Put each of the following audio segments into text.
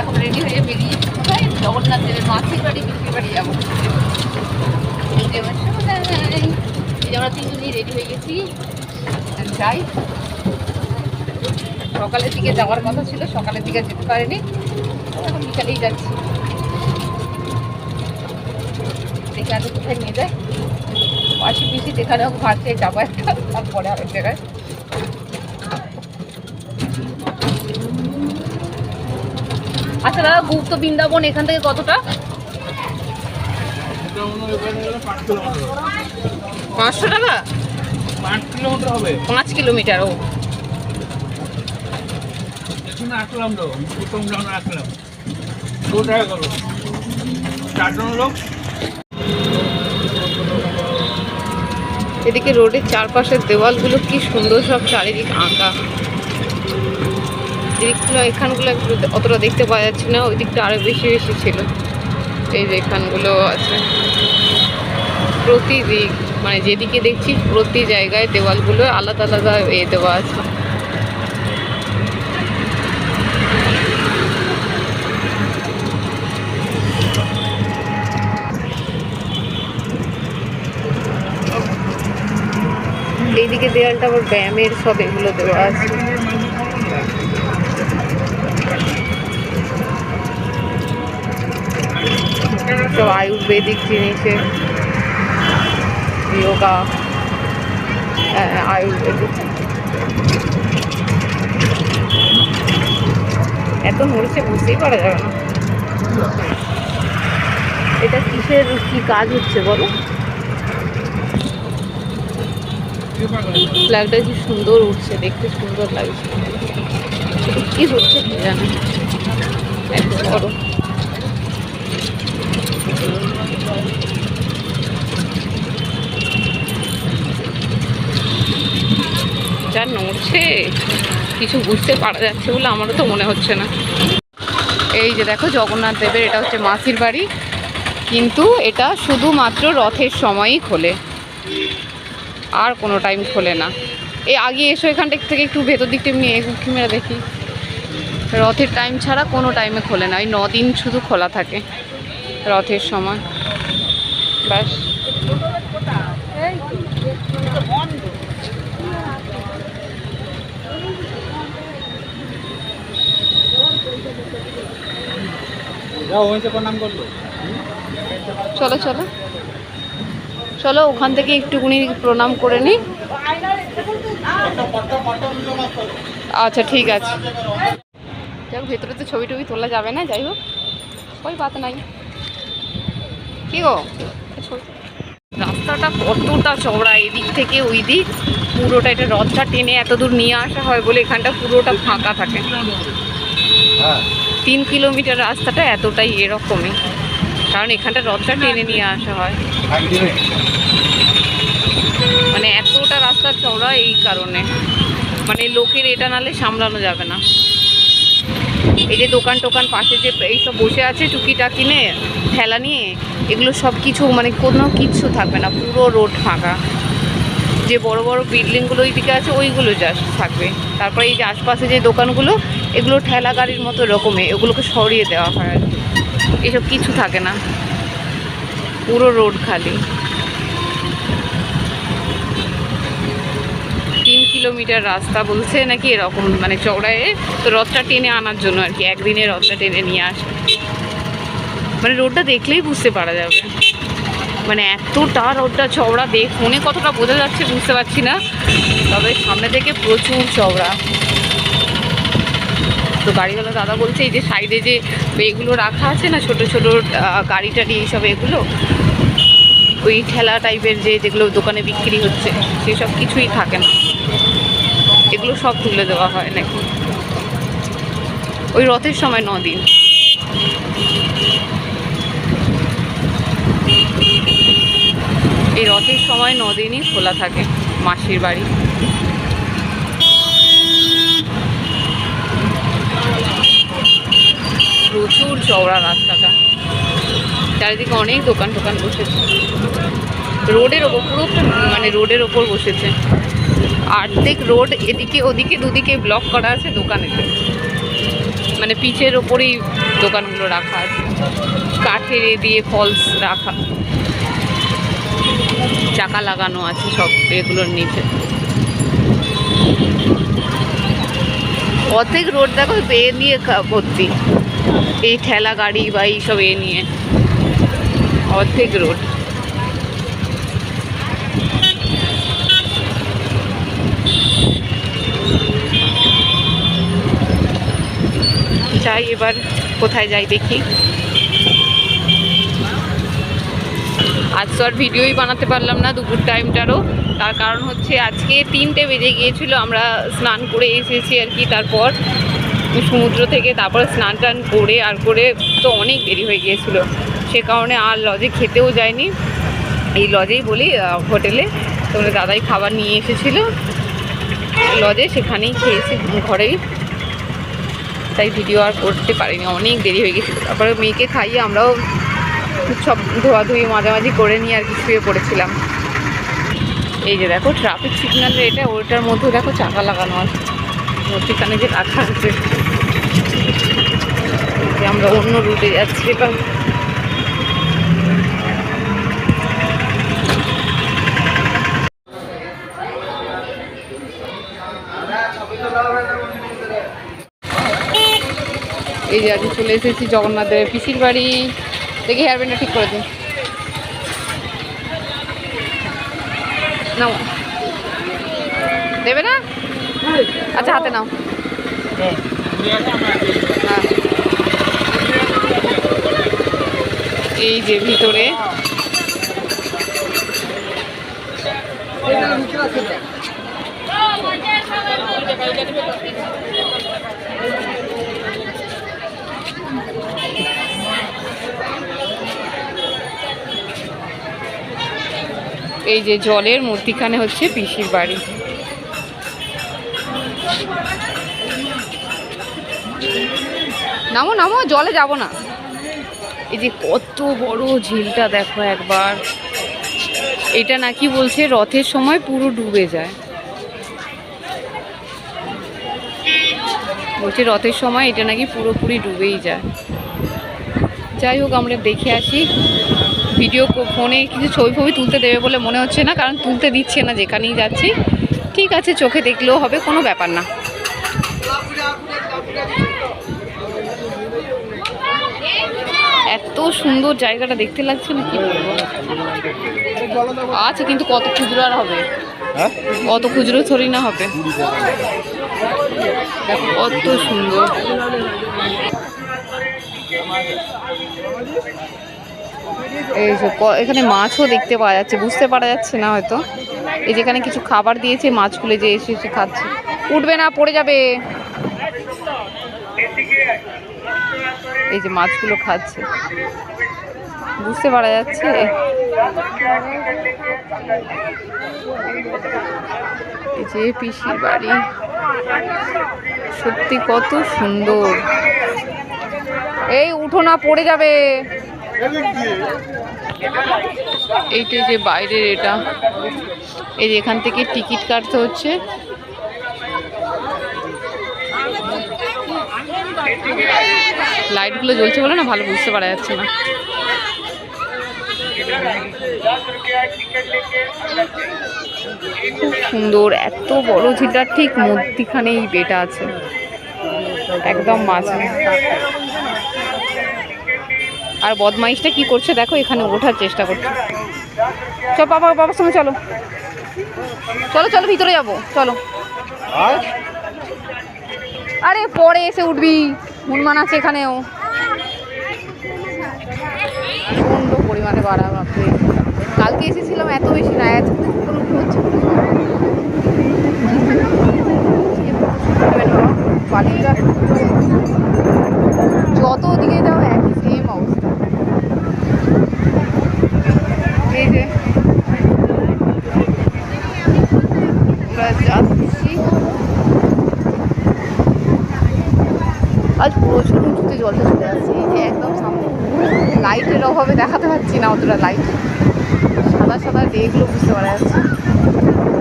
এখন রেডি হয়ে বেরিয়েছি কোথায় জগন্নাথ দেবের মাসির বাড়ি পিসির বাড়ি যাবো। এই যে আমরা তিনজনই রেডি হয়ে গেছি, যাই। সকালের দিকে যাওয়ার কথা ছিল, সকালের দিকে যেতে পারিনি, এখন বিকালেই যাচ্ছি। দেখে আগে কোথায় নিয়ে যায় মাসি পিসি, যেখানেও ভাবছে যাবো একটা, তারপরে আরেক জায়গায়। আচ্ছা দাদা, গুপ্ত বৃন্দাবন এখান থেকে কতটা? 500 টাকা? 5 কিলোমিটার হবে। 5 কিলোমিটার। ও আসলাম তো, প্রথম যখন আসলাম 2 টাকা করো, 4 জন লোক। এদিকে রোডের চারপাশের দেওয়ালগুলো কি সুন্দর, সব চারিদিক আঁকা। এদিকগুলো এখানগুলো অতটা দেখতে পাওয়া যাচ্ছে না, ওই দিকটা আরো বেশি বেশি ছিল। এই যে এখানগুলো আছে, প্রতিদিক মানে যেদিকে দেখছি প্রতি জায়গায় দেওয়ালগুলো আলাদা আলাদা দেওয়া আছে। এইদিকে দেওয়ালটা আবার ব্যায়ামের সব এগুলো দেওয়া আছে। সব আয়ুর্বেদিক জিনিসের, যোগা, আয়ুর্বেদিক। এত নড়ছে বুঝতেই পারা যাবে না এটা কিসের কি কাজ হচ্ছে বলো। ফ্ল্যাগটা কি সুন্দর উঠছে, দেখতে সুন্দর লাগছে। কি হচ্ছে কি জানি, একটু বড়। যা নড়ছে কিছু বুঝতে পারা যাচ্ছে বলে আমারও তো মনে হচ্ছে না। এই যে দেখো জগন্নাথ দেবের, এটা হচ্ছে মাসির বাড়ি, কিন্তু এটা শুধুমাত্র রথের সময়ই খোলে, আর কোনো টাইম খোলে না। এই আগে এসো এখানটা থেকে একটু ভেতর দিকটা এমনি উঁকি মেরে দেখি। রথের টাইম ছাড়া কোনো টাইমে খোলে না, ওই 9 দিন শুধু খোলা থাকে রথের সময়, ব্যাস। চলো চলো চলো, ওখান থেকে একটুকুনি প্রণাম করে নিই। আচ্ছা ঠিক আছে। যাই হোক, ভেতরে তো ছবি টবি তোলা যাবে না, যাই হোক ওই বাত নাই। কি গো, রাস্তাটা কতটা চওড়া, এদিক থেকে ওই দিক পুরোটা, এটা রথটা টেনে এত দূর নিয়ে আসা হয় বলে এখানটা পুরোটা ফাঁকা থাকে। 3 কিলোমিটার রাস্তাটা এতটাই এরকমই, কারণ এখানটা রথটা টেনে নিয়ে আসা হয়, মানে এতটা রাস্তা চওড়া এই কারণে, মানে লোকের এটা নালে সামলানো যাবে না। এই যে দোকান টোকান পাশে যে এইসব বসে আছে টুকিটাকি নিয়ে ঠেলা নিয়ে, এগুলো সব কিছু মানে কোনো কিচ্ছু থাকবে না, পুরো রোড ফাঁকা। যে বড় বড় বিল্ডিংগুলো ওইদিকে আছে ওইগুলো জাস্ট থাকবে, তারপরে এই যে আশপাশে যে দোকানগুলো এগুলো ঠেলা গাড়ির মতো রকমের, ওগুলোকে সরিয়ে দেওয়া হয় আর কি, এসব কিছু থাকে না, পুরো রোড খালি। 3 কিলোমিটার রাস্তা বলছে নাকি এরকম, মানে চওড়ায়, তো রথটা টেনে আনার জন্য আর কি, একদিনে রথটা টেনে নিয়ে আসে। মানে রোডটা দেখলেই বুঝতে পারা যাবে, মানে এতটা রোডটা চওড়া, ফোনে কতটা বোঝা যাচ্ছে বুঝতে পারছি না, তবে সামনে থেকে প্রচুর চওড়া। তো গাড়িওয়ালা দাদা বলছে এই যে সাইডে যে এগুলো রাখা আছে না, ছোট ছোট গাড়ি টাড়ি এইসব, এগুলো ওই ঠেলা টাইপের যেগুলো দোকানে বিক্রি হচ্ছে সেসব কিছুই থাকে না, এগুলো সব তুলে দেওয়া হয় নাকি ওই রথের সময় 9 দিন। এই রথের সময় 9 দিনই খোলা থাকে মাসির বাড়ি। প্রচুর চওড়া রাস্তাটা, চারিদিকে অনেক দোকান টোকান বসেছে, রোডের ওপর পুরো, মানে রোডের ওপর বসেছে, অর্ধেক রোড এদিকে ওদিকে দুদিকে ব্লক করা আছে দোকানেতে, মানে মানে পিচের ওপরেই দোকানগুলো রাখা আছে, কাঠের এ দিয়ে ফলস রাখা, চাকা লাগানো আছে সব এগুলোর নিচে। অর্ধেক রোড দেখো এ নিয়ে ভর্তি, এই ঠেলা গাড়ি বা এইসব এ নিয়ে অর্ধেক রোড। যাই এবার কোথায় যাই দেখি। আজ তো আর ভিডিওই বানাতে পারলাম না দুপুর টাইমটারও, তার কারণ হচ্ছে আজকে 3টে বেজে গিয়েছিল, আমরা স্নান করে এসেছি আর কি, তারপর সমুদ্র থেকে, তারপর স্নান টান করে আর করে তো অনেক দেরি হয়ে গিয়েছিল, সে কারণে আর লজে খেতেও যায়নি। এই লজেই বলি হোটেলে, তোমরা দাদাই খাবার নিয়ে এসেছিলো লজে, সেখানেই খেয়েছি ঘরেই, তাই ভিডিও আর করতে পারিনি, অনেক দেরি হয়ে গেছিলো। তারপরে মেয়েকে খাইয়ে আমরাও সব ধোয়াধুয়ি মাঝামাঝি করে নিয়ে আর কি শুয়ে পড়েছিলাম। এই যে দেখো ট্রাফিক সিগন্যালের এটা, ওইটার মধ্যে দেখো চাকা লাগানো আছে, মধ্যখানে যে রাখা আছে। আমরা অন্য রুটে যাচ্ছি এবার। এই যে আজকে চলে এসেছি জগন্নাথ দেবের পিসির বাড়ি। দেখি হেয়ার ব্যান্ডটা ঠিক করে দিন। নাও, দেবে না? আচ্ছা হাতে নাও। হ্যাঁ, এই যে ভিতরে এই যে জলের মধ্যিখানে হচ্ছে পিসির বাড়ি। নামো নামো, জলে যাব না। এই যে কত বড় ঝিলটা দেখো একবার, এটা নাকি বলছে রথের সময় পুরো ডুবে যায়, বলছে রথের সময় এটা নাকি পুরোপুরি ডুবেই যায়। যাই হোক আমরা দেখে আসি। ভিডিও ফোনে কিছু ছবি ফবি তুলতে দেবে বলে মনে হচ্ছে না, কারণ তুলতে দিচ্ছে না যেখানেই যাচ্ছি। ঠিক আছে, চোখে দেখলেও হবে, কোনো ব্যাপার না। এত সুন্দর জায়গাটা দেখতে লাগছে না, কি বলবো। আচ্ছা, কিন্তু কত খুচরো আর হবে, কত খুচরো থরি না হবে। দেখো কত সুন্দর। এই যে এখানে মাছও দেখতে পাওয়া যাচ্ছে, বুঝতে পারা যাচ্ছে না হয়তো। এই যেখানে কিছু খাবার দিয়েছে, মাছগুলো যে এসে এসে খাচ্ছে। উঠবে না, পড়ে যাবে। এই যে মাছগুলো খাচ্ছে, বুঝতে পারা যাচ্ছে। এই যে পিসির বাড়ি, সত্যি কত সুন্দর। এই উঠো না, পড়ে যাবে। এইটা যে বাইরের এটা, এই যে এখান থেকে টিকিট কাটতে হচ্ছে। লাইটগুলো জ্বলছে বলে না ভালো বুঝতে পারা যাচ্ছে না। খুব সুন্দর, এত বড় ঝিলটার ঠিক মধ্যিখানেই বেটা আছে, একদম মাঝে। আর বদমাইশটা কি করছে দেখো, এখানে ওঠার চেষ্টা করছে। চল বাবা, বাবার সঙ্গে চলো চলো চলো, ভিতরে যাবো চলো। আরে পরে এসে উঠবি, হনুমান আছে এখানেও। প্রচন্ড পরিমাণে বাড়া, বাপরে। কালকে এসেছিলাম এত বেশি না, এত হচ্ছে বালিটা, যত দিকে যাও একই সেম অবস্থা। এই যে আমরা যাচ্ছি, আজ প্রচুর উঁচুতে জলটা চলে আসছে। এই যে একদম সামনে, লাইটের অভাবে দেখাতে পাচ্ছি না অতটা লাইট, সাদা সাদা ডেগুলো বুঝতে পারা যাচ্ছে।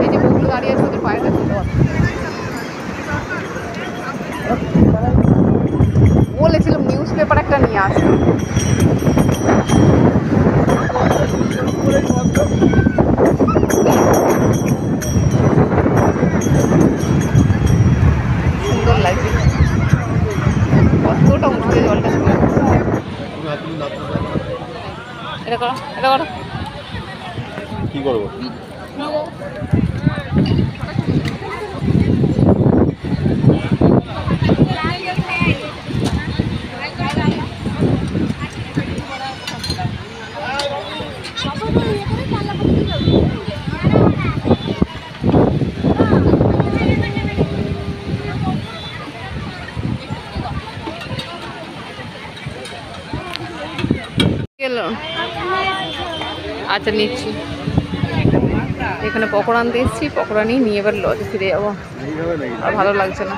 এই যে বউগুলো দাঁড়িয়ে আছে, ওদের পায়ের কাছে জল। নিউজ পেপার একটা নিয়ে আসো। সুন্দর লাগছে, কতটা উঁচু থেকে জলটা চলে যাচ্ছে। এটা করো, এটা করো। কি করবো? গেল, আচ্ছা নিচ্ছি। এখানে পকোড়া আনতে এসেছি, পকোড়া নিয়ে এবার লজে ফিরে যাবো, আর ভালো লাগছে না।